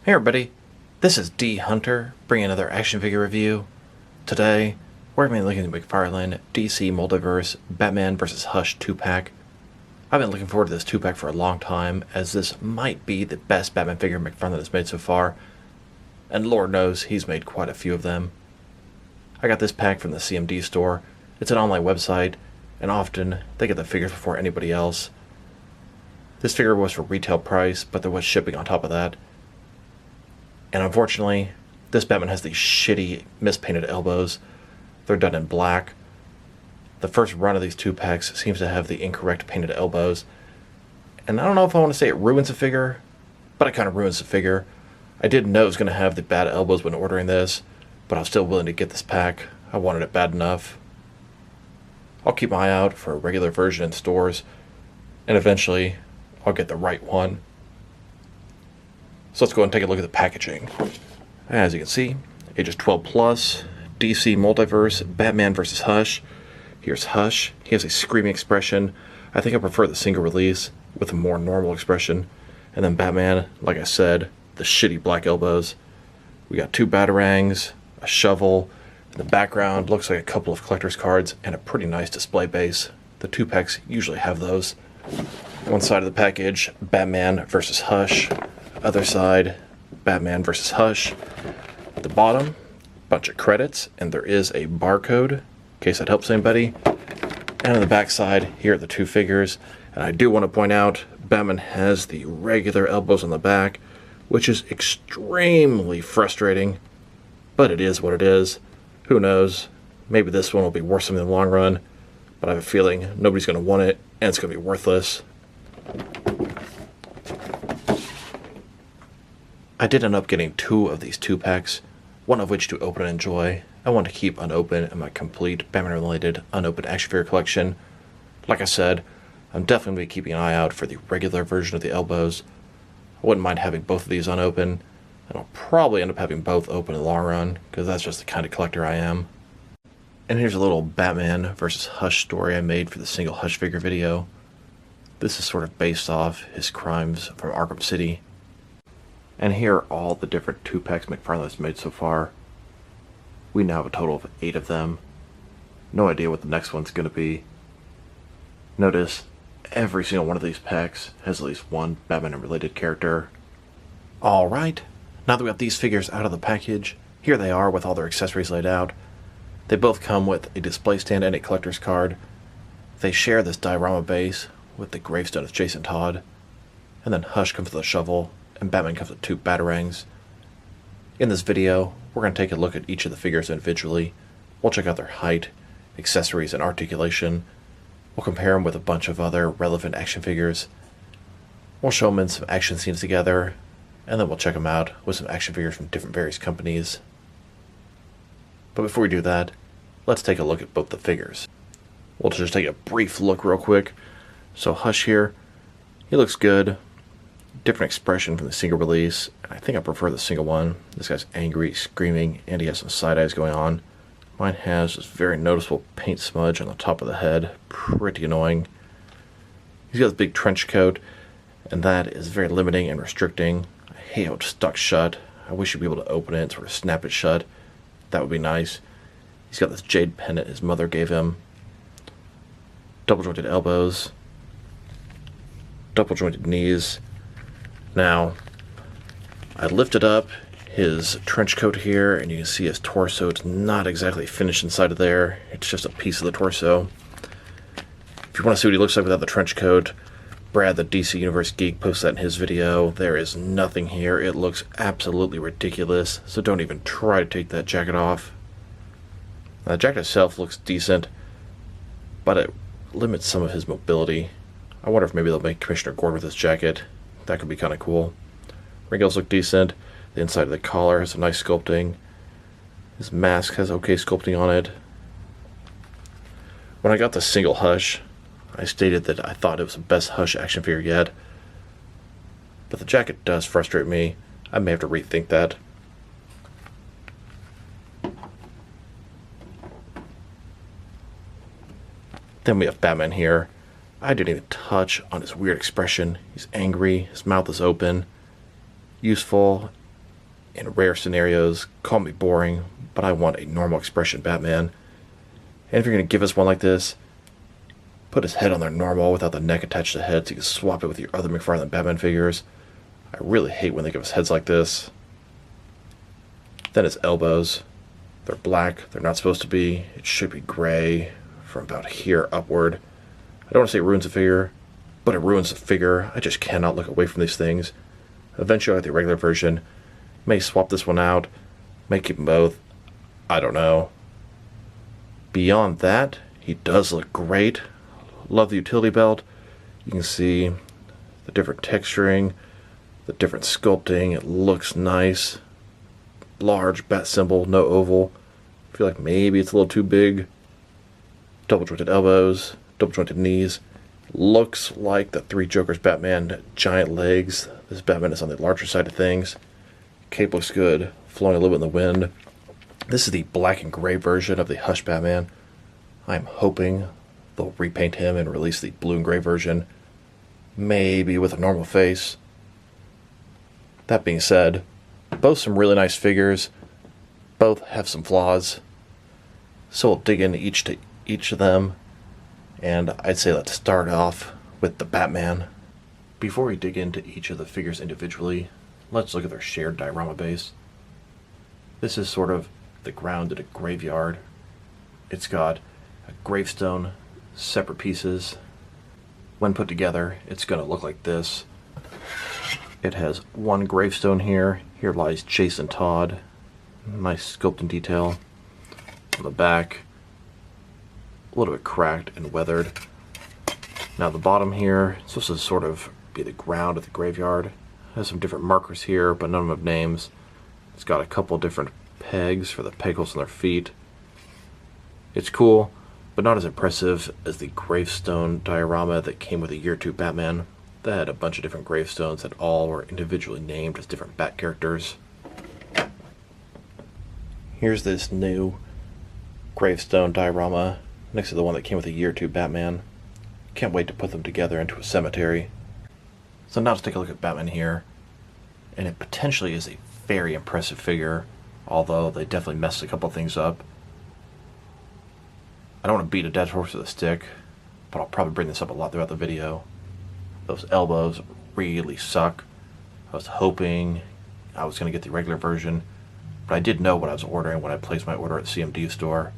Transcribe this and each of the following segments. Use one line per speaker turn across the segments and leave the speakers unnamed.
Hey everybody, this is D Hunter, bringing another action figure review. Today, we're going to be looking at the McFarlane DC Multiverse Batman vs. Hush 2-pack. I've been looking forward to this 2-pack for a long time, as this might be the best Batman figure McFarlane has made so far, and Lord knows he's made quite a few of them. I got this pack from the CMD store. It's an online website, and often they get the figures before anybody else. This figure was for retail price, but there was shipping on top of that. And unfortunately, this Batman has these shitty, mispainted elbows. They're done in black. The first run of these 2-packs seems to have the incorrect painted elbows. And I don't know if I want to say it ruins the figure, but it kind of ruins the figure. I did know it was going to have the bad elbows when ordering this, but I was still willing to get this pack. I wanted it bad enough. I'll keep my eye out for a regular version in stores, and eventually I'll get the right one. So let's go and take a look at the packaging. As you can see, ages 12 plus, DC Multiverse, Batman vs. Hush. Here's Hush. He has a screaming expression. I think I prefer the single release with a more normal expression. And then Batman, like I said, the shitty black elbows. We got 2 batarangs, a shovel. In the background looks like a couple of collector's cards and a pretty nice display base. The 2-packs usually have those. One side of the package, Batman vs. Hush. Other side, Batman vs. Hush. At the bottom, bunch of credits, and there is a barcode, in case that helps anybody. And on the back side, here are the 2 figures. And I do want to point out, Batman has the regular elbows on the back, which is extremely frustrating. But it is what it is. Who knows? Maybe this one will be worth something in the long run. But I have a feeling nobody's going to want it, and it's going to be worthless. I did end up getting 2 of these 2-packs, one of which to open and enjoy. I want to keep unopened in my complete Batman-related unopened action figure collection. Like I said, I'm definitely going to be keeping an eye out for the regular version of the elbows. I wouldn't mind having both of these unopened, and I'll probably end up having both open in the long run, because that's just the kind of collector I am. And here's a little Batman vs. Hush story I made for the single Hush figure video. This is sort of based off his crimes from Arkham City. And here are all the different 2-packs McFarlane has made so far. We now have a total of 8 of them. No idea what the next one's going to be. Notice, every single one of these packs has at least one Batman-related character. Alright, now that we got these figures out of the package, here they are with all their accessories laid out. They both come with a display stand and a collector's card. They share this diorama base with the gravestone of Jason Todd. And then Hush comes with a shovel, and Batman comes with 2 batarangs. In this video, we're going to take a look at each of the figures individually. We'll check out their height, accessories, and articulation. We'll compare them with a bunch of other relevant action figures. We'll show them in some action scenes together, and then we'll check them out with some action figures from different various companies. But before we do that, let's take a look at both the figures. We'll just take a brief look real quick. So Hush here, he looks good. Different expression from the single release. I think I prefer the single one. This guy's angry, screaming, and he has some side eyes going on. Mine has this very noticeable paint smudge on the top of the head. Pretty annoying. He's got this big trench coat, and that is very limiting and restricting. I hate how it's stuck shut. I wish you'd be able to open it and sort of snap it shut. That would be nice. He's got this jade pendant his mother gave him. Double jointed elbows. Double jointed knees. Now, I lifted up his trench coat here, and you can see his torso. It's not exactly finished inside of there. It's just a piece of the torso. If you want to see what he looks like without the trench coat, Brad, the DC Universe Geek, posted that in his video. There is nothing here. It looks absolutely ridiculous, so don't even try to take that jacket off. Now, the jacket itself looks decent, but it limits some of his mobility. I wonder if maybe they'll make Commissioner Gordon with this jacket. That could be kind of cool. Wrinkles look decent. The inside of the collar has some nice sculpting. His mask has okay sculpting on it. When I got the single Hush, I stated that I thought it was the best Hush action figure yet. But the jacket does frustrate me. I may have to rethink that. Then we have Batman here. I didn't even touch on his weird expression. He's angry, his mouth is open. Useful, In rare scenarios, call me boring, but I want a normal expression Batman. And if you're going to give us one like this, put his head on there normal without the neck attached to the head so you can swap it with your other McFarlane Batman figures. I really hate when they give us heads like this. Then his elbows. They're black. They're not supposed to be. It should be gray from about here upward. I don't want to say it ruins the figure, but it ruins the figure. I just cannot look away from these things. Eventually I'll get the regular version. May swap this one out. May keep them both. I don't know. Beyond that, he does look great. Love the utility belt. You can see the different texturing, the different sculpting. It looks nice. Large bat symbol, no oval. I feel like maybe it's a little too big. Double jointed elbows, double jointed knees. Looks like the Three Jokers Batman, giant legs. This Batman is on the larger side of things. Cape looks good, flowing a little bit in the wind. This is the black and gray version of the Hush Batman. I'm hoping they'll repaint him and release the blue and gray version. Maybe with a normal face. That being said, both some really nice figures. Both have some flaws. So we'll dig into each of them. And I'd say let's start off with the Batman. Before we dig into each of the figures individually, let's look at their shared diorama base. This is sort of the ground at a graveyard. It's got a gravestone, separate pieces. When put together, it's going to look like this. It has one gravestone here. Here lies Jason Todd. Nice sculpting detail. On the back, a little bit cracked and weathered. Now the bottom here, it's supposed to sort of be the ground of the graveyard. It has some different markers here, but none of them have names. It's got a couple different pegs for the peg holes on their feet. It's cool, but not as impressive as the gravestone diorama that came with the Year 2 Batman. That had a bunch of different gravestones that all were individually named as different Bat characters. Here's this new gravestone diorama next to the one that came with the Year 2 Batman. Can't wait to put them together into a cemetery. So now let's take a look at Batman here. And it potentially is a very impressive figure, although they definitely messed a couple things up. I don't want to beat a dead horse with a stick, but I'll probably bring this up a lot throughout the video. Those elbows really suck. I was hoping I was going to get the regular version, but I did know what I was ordering when I placed my order at the CMD store.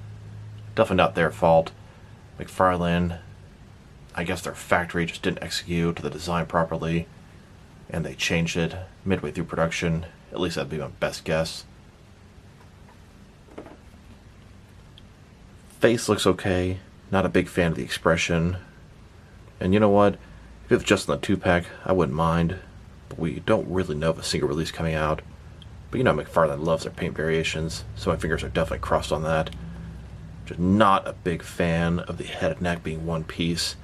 Definitely not their fault. McFarlane, I guess their factory just didn't execute the design properly, and they changed it midway through production. At least that'd be my best guess. Face looks okay. Not a big fan of the expression. And you know what? If it was just in the 2-pack, I wouldn't mind. But we don't really know of a single release coming out. But you know McFarlane loves their paint variations, so my fingers are definitely crossed on that. Just not a big fan of the head and neck being one piece.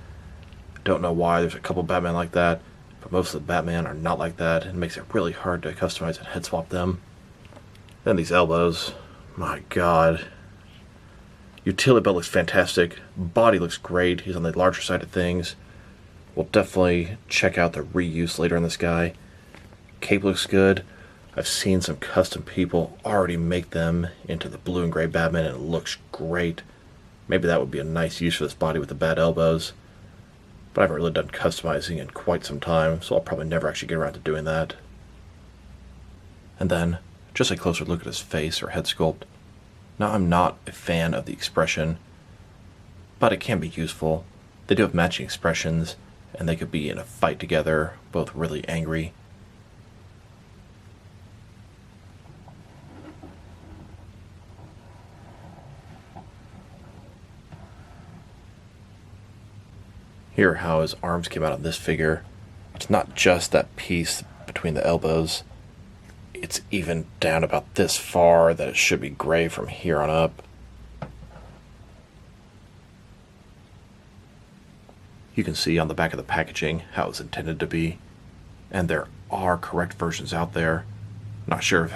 Don't know why there's a couple Batman like that, but most of the Batman are not like that, and it makes it really hard to customize and head swap them. Then these elbows, my god. Utility belt looks fantastic, body looks great, he's on the larger side of things. We'll definitely check out the reuse later on this guy. Cape looks good. I've seen some custom people already make them into the blue and gray Batman, and it looks great. Maybe that would be a nice use for this body with the bad elbows. But I haven't really done customizing in quite some time, so I'll probably never actually get around to doing that. And then, just a closer look at his face or head sculpt. Now, I'm not a fan of the expression, but it can be useful. They do have matching expressions, and they could be in a fight together, both really angry. Here, how his arms came out on this figure. It's not just that piece between the elbows. It's even down about this far that it should be gray from here on up. You can see on the back of the packaging how it's intended to be. And there are correct versions out there. Not sure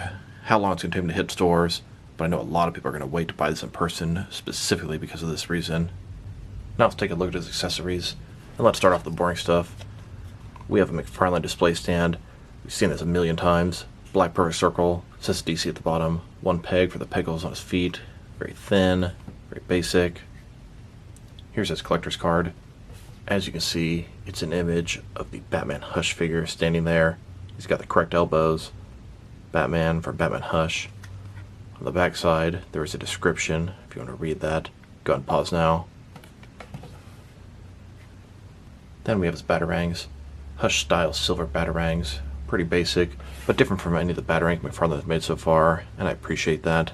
how long it's going to take them to hit stores, but I know a lot of people are going to wait to buy this in person, specifically because of this reason. Now let's take a look at his accessories. And let's start off with the boring stuff. We have a McFarlane display stand. We've seen this a million times. Black perfect circle, Says DC at the bottom. One peg for the peg holes on his feet. Very thin, very basic. Here's his collector's card. As you can see, it's an image of the Batman Hush figure standing there. He's got the correct elbows. Batman from Batman Hush. On the back side, there is a description. If you want to read that, go ahead and pause now. Then we have his batarangs. Hush style silver batarangs. Pretty basic, but different from any of the batarangs McFarlane has made so far, and I appreciate that.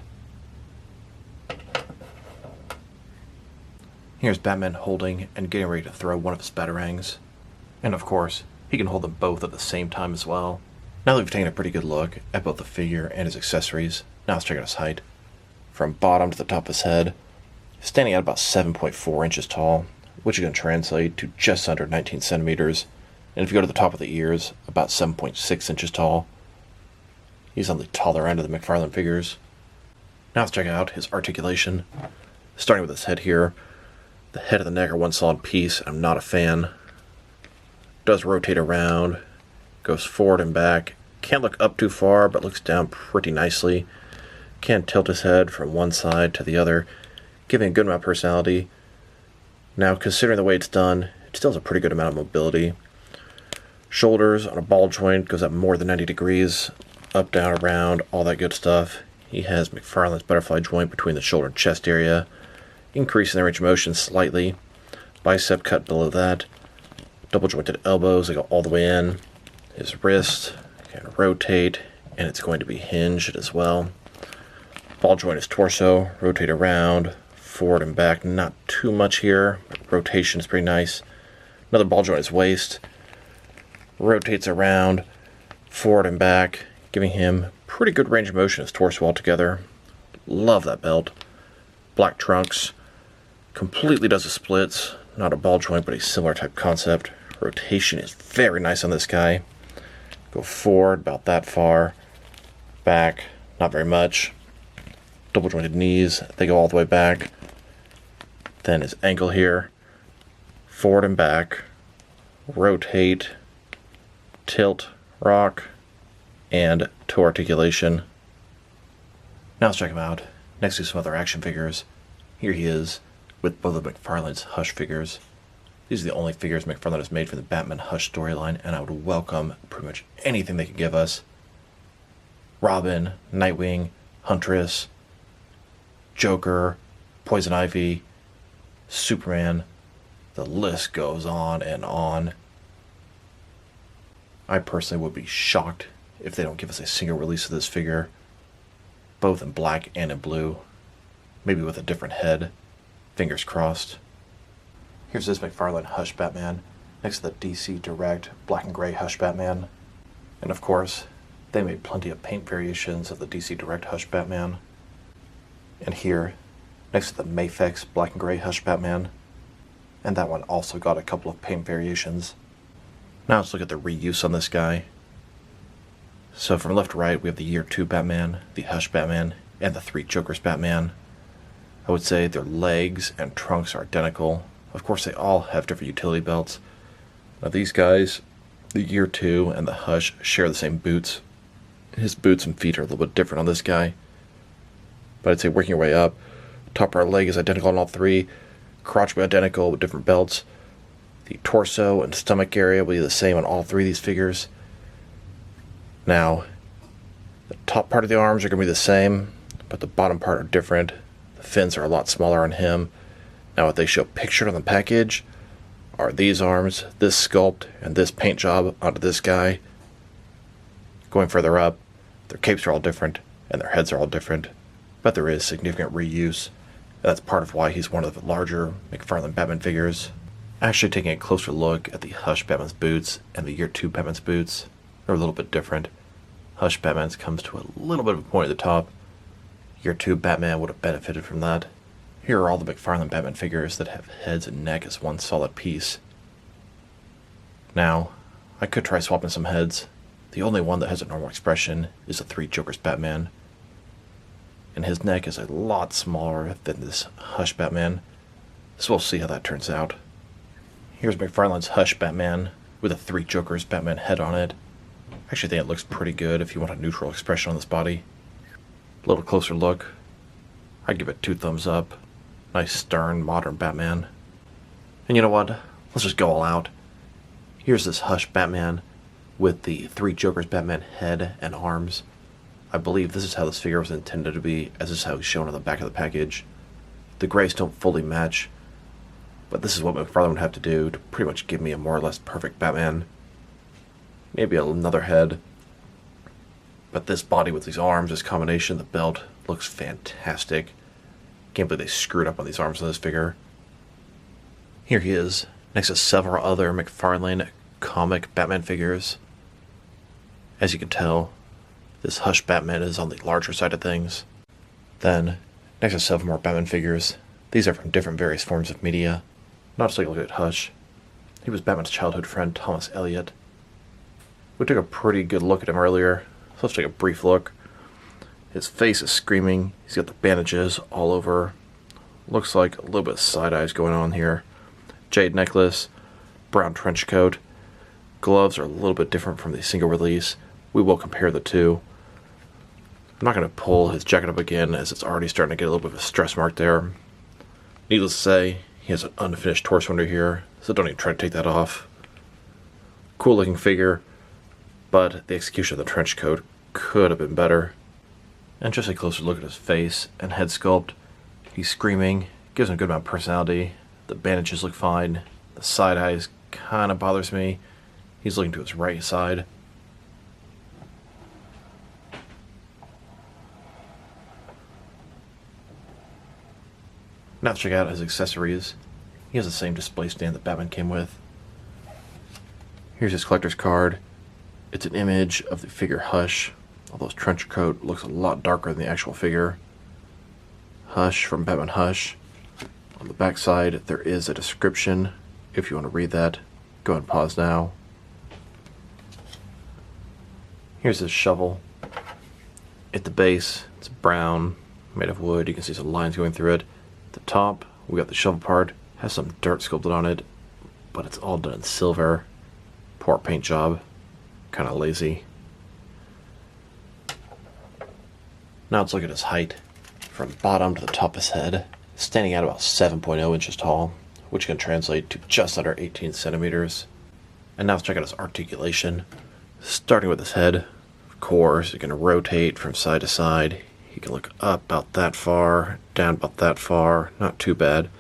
Here's Batman holding and getting ready to throw one of his batarangs. And of course, he can hold them both at the same time as well. Now that we've taken a pretty good look at both the figure and his accessories, now let's check out his height. From bottom to the top of his head, standing at about 7.4 inches tall, which is going to translate to just under 19 centimeters. And if you go to the top of the ears, about 7.6 inches tall. He's on the taller end of the McFarlane figures. Now let's check out his articulation. Starting with his head here. The head and the neck are one solid piece. I'm not a fan. Does rotate around, goes forward and back. Can't look up too far, but looks down pretty nicely. Can tilt his head from one side to the other, giving a good amount of personality. Now, considering the way it's done, it still has a pretty good amount of mobility. Shoulders on a ball joint, goes up more than 90 degrees, up, down, around, all that good stuff. He has McFarlane's butterfly joint between the shoulder and chest area, increasing the range of motion slightly. Bicep cut below that. Double jointed elbows that go all the way in. His wrist can rotate, and it's going to be hinged as well. Ball joint his torso, rotate around, forward and back, not too much here, but rotation is pretty nice. Another ball joint his waist, rotates around, forward and back, giving him pretty good range of motion his torso altogether. Love that belt. Black trunks, completely does the splits, not a ball joint, but a similar type concept. Rotation is very nice on this guy. Go forward about that far, back, not very much. Double jointed knees, they go all the way back. Then his ankle here, forward and back, rotate, tilt, rock, and toe articulation. Now let's check him out. Next to some other action figures. Here he is with both of McFarlane's Hush figures. These are the only figures McFarlane has made for the Batman Hush storyline, and I would welcome pretty much anything they could give us. Robin, Nightwing, Huntress, Joker, Poison Ivy, Superman. The list goes on and on. I personally would be shocked if they don't give us a single release of this figure, both in black and in blue, maybe with a different head. Fingers crossed. Here's this McFarlane Hush Batman, next to the DC Direct black and gray Hush Batman. And of course, they made plenty of paint variations of the DC Direct Hush Batman. And here, next to the Mafex black and gray Hush Batman. And that one also got a couple of paint variations. Now let's look at the reuse on this guy. So from left to right, we have the Year 2 Batman, the Hush Batman, and the 3 Jokers Batman. I would say their legs and trunks are identical. Of course, they all have different utility belts. Now these guys, the Year 2 and the Hush, share the same boots. His boots and feet are a little bit different on this guy. But I'd say working your way up, top part leg is identical on all 3. Crotch will be identical with different belts. The torso and stomach area will be the same on all 3 of these figures. Now, the top part of the arms are going to be the same, but the bottom part are different. The fins are a lot smaller on him. Now what they show pictured on the package are these arms, this sculpt, and this paint job onto this guy. Going further up, their capes are all different, and their heads are all different, but there is significant reuse, and that's part of why he's one of the larger McFarlane Batman figures. Actually taking a closer look at the Hush Batman's boots and the Year 2 Batman's boots, they're a little bit different. Hush Batman's comes to a little bit of a point at the top. Year 2 Batman would have benefited from that. Here are all the McFarlane Batman figures that have heads and neck as one solid piece. Now, I could try swapping some heads. The only one that has a normal expression is the 3 Jokers Batman. And his neck is a lot smaller than this Hush Batman, so we'll see how that turns out. Here's McFarlane's Hush Batman with a 3 Jokers Batman head on it. I actually think it looks pretty good if you want a neutral expression on this body. A little closer look, I'd give it 2 thumbs up. Nice, stern, modern Batman. And you know what? Let's just go all out. Here's this Hush Batman with the 3 Jokers Batman head and arms. I believe this is how this figure was intended to be, as this is how he's shown on the back of the package. The grays don't fully match, but this is what McFarlane would have to do to pretty much give me a more or less perfect Batman. Maybe another head. But this body with these arms, this combination, the belt, looks fantastic. Can't believe they screwed up on these arms on this figure. Here he is, next to several other McFarlane comic Batman figures. As you can tell, this Hush Batman is on the larger side of things. Then, next to several more Batman figures. These are from different various forms of media. Not just like a look at Hush. He was Batman's childhood friend, Thomas Elliot. We took a pretty good look at him earlier, so let's take a brief look. His face is screaming. He's got the bandages all over. Looks like a little bit of side eyes going on here. Jade necklace, brown trench coat. Gloves are a little bit different from the single release. We will compare the two. I'm not going to pull his jacket up again, as it's already starting to get a little bit of a stress mark there. Needless to say, he has an unfinished torso under here, so don't even try to take that off. Cool looking figure, but the execution of the trench coat could have been better. And just a closer look at his face and head sculpt. He's screaming, gives him a good amount of personality. The bandages look fine. The side eyes kind of bothers me. He's looking to his right side. Now let's check out his accessories. He has the same display stand that Batman came with. Here's his collector's card. It's an image of the figure Hush, although his trench coat looks a lot darker than the actual figure. Hush from Batman Hush. On the back side, there is a description. If you want to read that, go ahead and pause now. Here's his shovel. At the base, it's brown, made of wood. You can see some lines going through it. At the top, we got the shovel part. Has some dirt sculpted on it, but it's all done in silver. Poor paint job. Kind of lazy. Now let's look at his height. From bottom to the top of his head, standing at about 7.0 inches tall, which can translate to just under 18 centimeters. And now let's check out his articulation. Starting with his head, of course, he can rotate from side to side. He can look up about that far, down about that far, not too bad.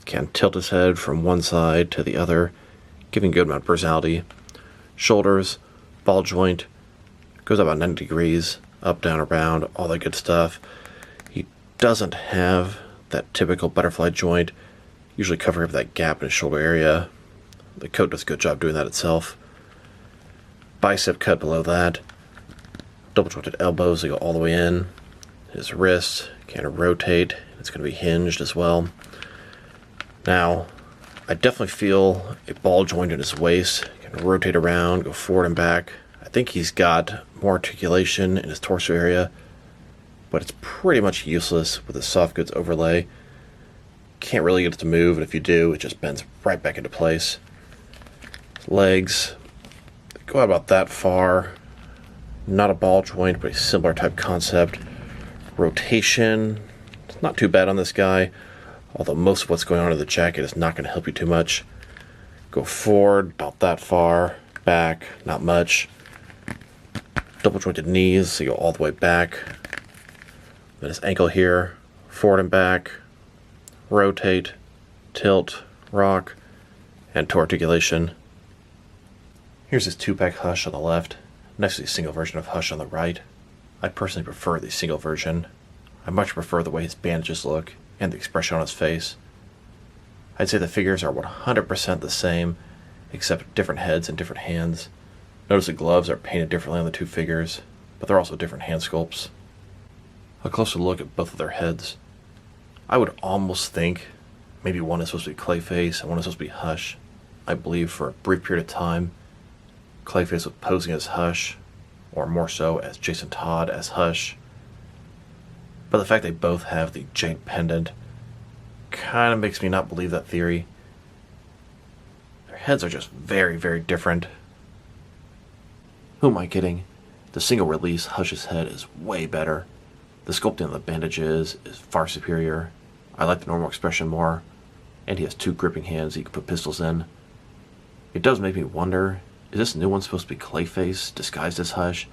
Can tilt his head from one side to the other, giving a good amount of personality. Shoulders, ball joint, goes up about 90 degrees, up, down, around, all that good stuff. He doesn't have that typical butterfly joint, usually covering up that gap in his shoulder area. The coat does a good job doing that itself. Bicep cut below that. Double jointed elbows, they go all the way in. His wrist can rotate. It's going to be hinged as well. Now, I definitely feel a ball joint in his waist. Can rotate around, go forward and back. I think he's got more articulation in his torso area, but it's pretty much useless with the soft goods overlay. Can't really get it to move, and if you do, it just bends right back into place. Legs go out about that far. Not a ball joint, but a similar type concept. Rotation, it's not too bad on this guy, although most of what's going on in the jacket is not going to help you too much. Go forward about that far, back, not much. Double jointed knees, so you go all the way back. Then his ankle here, forward and back, rotate, tilt, rock, and toe articulation. Here's his 2-pack Hush on the left, next to the single version of Hush on the right. I personally prefer the single version. I much prefer the way his bandages look and the expression on his face. I'd say the figures are 100% the same, except different heads and different hands. Notice the gloves are painted differently on the two figures, but they're also different hand sculpts. A closer look at both of their heads. I would almost think maybe one is supposed to be Clayface and one is supposed to be Hush. I believe for a brief period of time, Clayface was posing as Hush, or more so as Jason Todd as Hush. But the fact they both have the jade pendant kind of makes me not believe that theory. Their heads are just very, very different. Who am I kidding? The single release Hush's head is way better. The sculpting of the bandages is far superior. I like the normal expression more, and he has 2 gripping hands he can put pistols in. It does make me wonder, is this new one supposed to be Clayface disguised as Hush?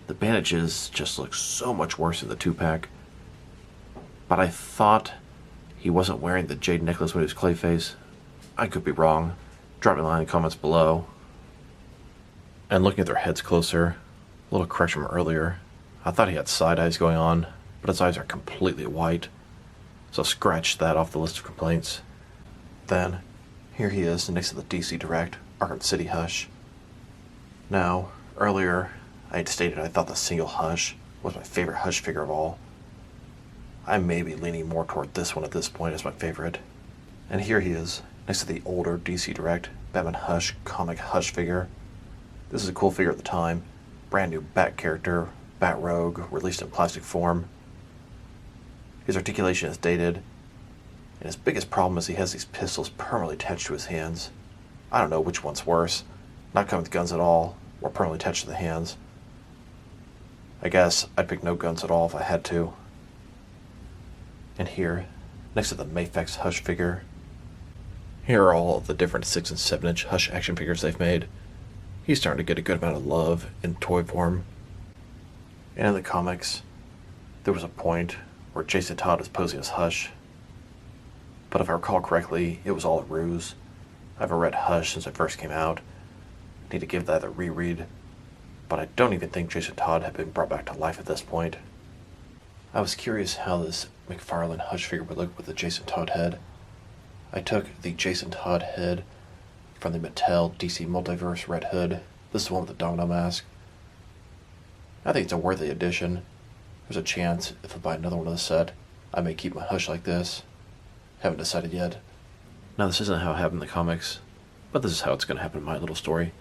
The bandages just look so much worse in the 2-pack. But I thought he wasn't wearing the jade necklace when he was Clayface. I could be wrong. Drop me a line in the comments below. And looking at their heads closer, a little correction from earlier. I thought he had side eyes going on, but his eyes are completely white. So scratch that off the list of complaints. Then, here he is next to the DC Direct Arkham City Hush. Now, earlier, I had stated I thought the single Hush was my favorite Hush figure of all. I may be leaning more toward this one at this point as my favorite. And here he is, next to the older DC Direct Batman Hush comic Hush figure. This is a cool figure at the time. Brand new Bat character, Bat Rogue, released in plastic form. His articulation is dated, and his biggest problem is he has these pistols permanently attached to his hands. I don't know which one's worse, not coming with guns at all, or permanently attached to the hands. I guess I'd pick no guns at all if I had to. And here, next to the Mafex Hush figure, here are all of the different 6 and 7 inch Hush action figures they've made. He's starting to get a good amount of love in toy form. And in the comics, there was a point where Jason Todd was posing as Hush. But if I recall correctly, it was all a ruse. I haven't read Hush since it first came out. I need to give that a reread. But I don't even think Jason Todd had been brought back to life at this point. I was curious how this McFarlane Hush figure would look with the Jason Todd head. I took the Jason Todd head from the Mattel DC Multiverse Red Hood. This is the one with the domino mask. I think it's a worthy addition. There's a chance, if I buy another one of the set, I may keep my Hush like this. Haven't decided yet. Now this isn't how it happened in the comics, but this is how it's going to happen in my little story.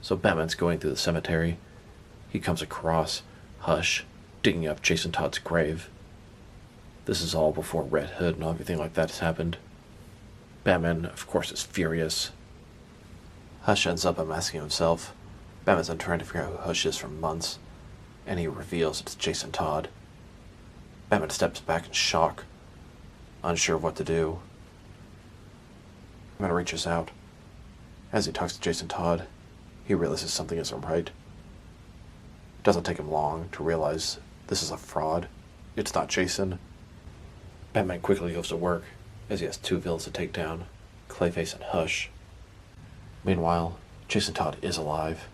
So Batman's going through the cemetery. He comes across Hush digging up Jason Todd's grave. This is all before Red Hood and everything like that has happened. Batman, of course, is furious. Hush ends up unmasking himself. Batman's been trying to figure out who Hush is for months, and he reveals it's Jason Todd. Batman steps back in shock, unsure of what to do. Batman reaches out. As he talks to Jason Todd, he realizes something isn't right. It doesn't take him long to realize this is a fraud. It's not Jason. Batman quickly goes to work, as he has 2 villains to take down, Clayface and Hush. Meanwhile, Jason Todd is alive.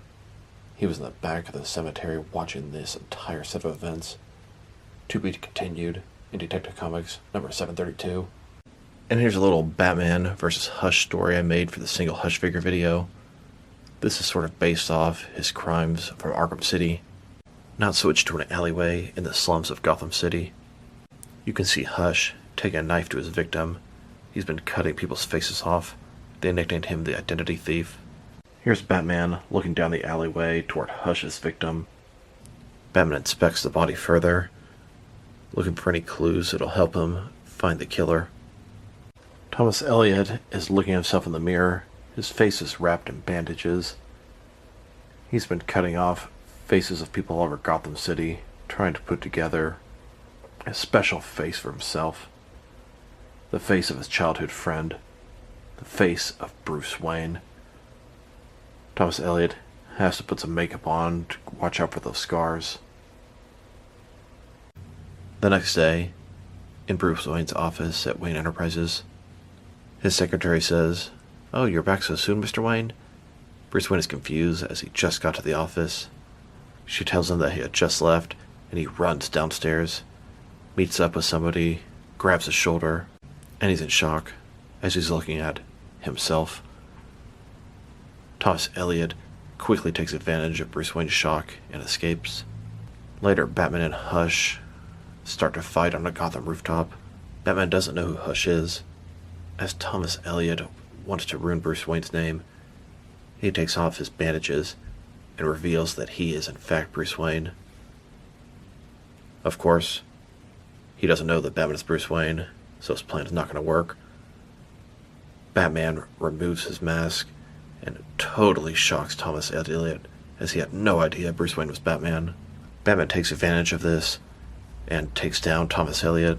He was in the back of the cemetery watching this entire set of events. To be continued in Detective Comics number 732. And here's a little Batman versus Hush story I made for the single Hush figure video. This is sort of based off his crimes from Arkham City. Now switched to an alleyway in the slums of Gotham City. You can see Hush taking a knife to his victim. He's been cutting people's faces off. They nicknamed him the Identity Thief. Here's Batman looking down the alleyway toward Hush's victim. Batman inspects the body further, looking for any clues that'll help him find the killer. Thomas Elliot is looking at himself in the mirror. His face is wrapped in bandages. He's been cutting off faces of people all over Gotham City, trying to put together a special face for himself. The face of his childhood friend. The face of Bruce Wayne. Thomas Elliot has to put some makeup on to watch out for those scars. The next day, in Bruce Wayne's office at Wayne Enterprises, his secretary says, "Oh, you're back so soon, Mr. Wayne?" Bruce Wayne is confused as he just got to the office. She tells him that he had just left, and he runs downstairs, meets up with somebody, grabs his shoulder, and he's in shock as he's looking at himself. Thomas Elliot quickly takes advantage of Bruce Wayne's shock and escapes. Later, Batman and Hush start to fight on a Gotham rooftop. Batman doesn't know who Hush is. As Thomas Elliot wants to ruin Bruce Wayne's name, he takes off his bandages and reveals that he is in fact Bruce Wayne. Of course, he doesn't know that Batman is Bruce Wayne, so his plan is not going to work. Batman removes his mask and totally shocks Thomas Elliot, as he had no idea Bruce Wayne was Batman. Batman takes advantage of this and takes down Thomas Elliot.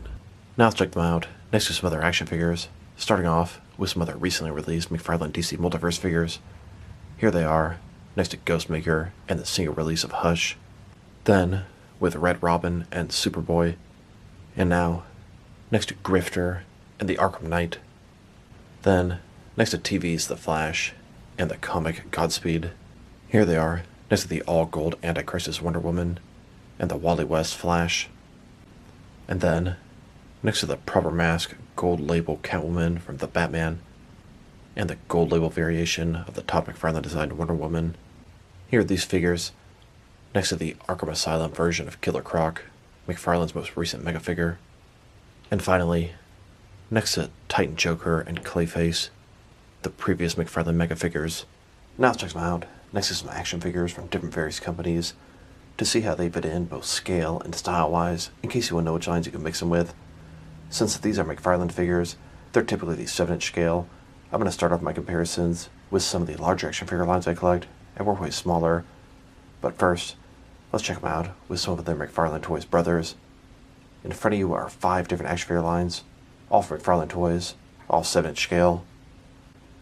Now let's check them out next to some other action figures, starting off with some other recently released McFarlane DC Multiverse figures. Here they are, next to Ghostmaker and the single release of Hush. Then, with Red Robin and Superboy. And now, next to Grifter and the Arkham Knight. Then, next to TV's The Flash and the comic Godspeed. Here they are, next to the all-gold Anti-Crisis Wonder Woman and the Wally West Flash. And then, next to the proper mask gold label Catwoman from the Batman and the gold label variation of the top McFarlane designed Wonder Woman. Here are these figures, next to the Arkham Asylum version of Killer Croc, McFarlane's most recent mega figure. And finally, next to Titan Joker and Clayface, the previous McFarlane mega figures. Now let's check them out, next to some action figures from different various companies, to see how they fit in both scale and style-wise, in case you want to know which lines you can mix them with. Since these are McFarlane figures, they're typically the 7-inch scale. I'm going to start off my comparisons with some of the larger action figure lines I collect, and work way smaller. But first, let's check them out with some of the McFarlane Toys brothers. In front of you are 5 different action figure lines, all from McFarlane Toys, all 7-inch scale.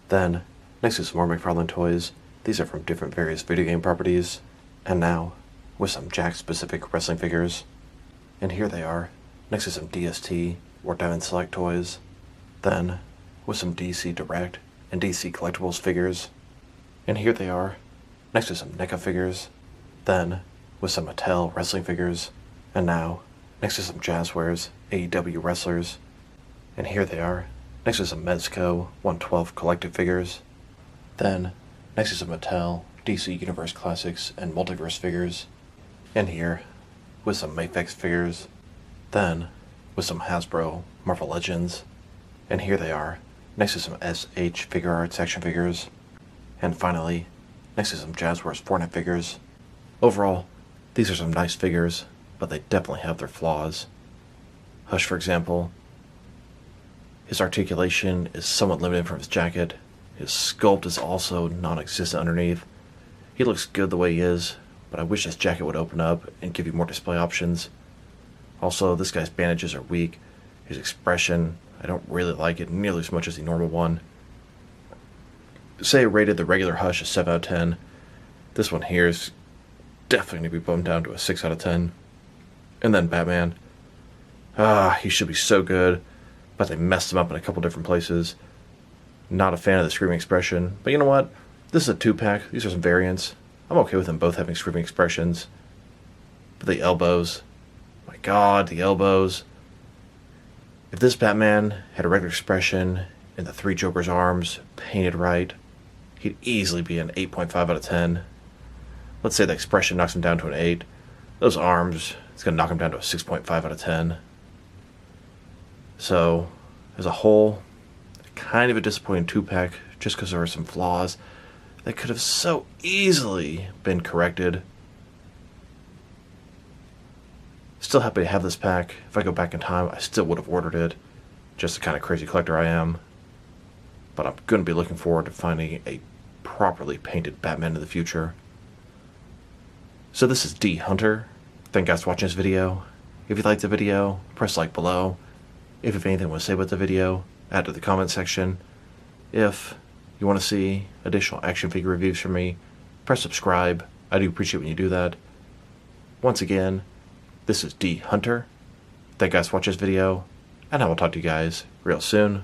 Then, next to some more McFarlane Toys, these are from different various video game properties. And now, with some Jack-specific wrestling figures. And here they are, next to some DST or Diamond Select toys. Then, with some DC Direct and DC Collectibles figures. And here they are, next to some NECA figures. Then, with some Mattel wrestling figures. And now, next to some Jazzwares AEW wrestlers. And here they are, next to some Mezco 112 collective figures. Then, next to some Mattel DC Universe Classics and Multiverse figures. And here, with some Mafex figures. Then, with some Hasbro Marvel Legends. And here they are, next to some SH Figure Arts action figures. And finally, next to some Jazzwares Fortnite figures. Overall, these are some nice figures, but they definitely have their flaws. Hush, for example, his articulation is somewhat limited from his jacket. His sculpt is also non-existent underneath. He looks good the way he is, but I wish his jacket would open up and give you more display options. Also, this guy's bandages are weak. His expression, I don't really like it nearly as much as the normal one. Say I rated the regular Hush a 7 out of 10. This one here is definitely going to be bumped down to a 6 out of 10. And then Batman. He should be so good, but they messed him up in a couple different places. Not a fan of the screaming expression, but you know what? This is a 2-pack. These are some variants. I'm okay with them both having screaming expressions. But the elbows. My God, the elbows. If this Batman had a regular expression and the 3 Joker's arms painted right, he'd easily be an 8.5 out of 10. Let's say the expression knocks him down to an 8. Those arms, it's going to knock him down to a 6.5 out of 10. So, as a whole, kind of a disappointing 2-pack just because there were some flaws that could have so easily been corrected. Still happy to have this pack. If I go back in time, I still would have ordered it. Just the kind of crazy collector I am. But I'm going to be looking forward to finding a properly painted Batman in the future. So this is D Hunter. Thank you guys for watching this video. If you liked the video, press like below. If you have anything you want to say about the video, add to the comment section. If you want to see additional action figure reviews from me, press subscribe. I do appreciate when you do that. Once again, this is D Hunter. Thank you guys for watching this video, and I will talk to you guys real soon.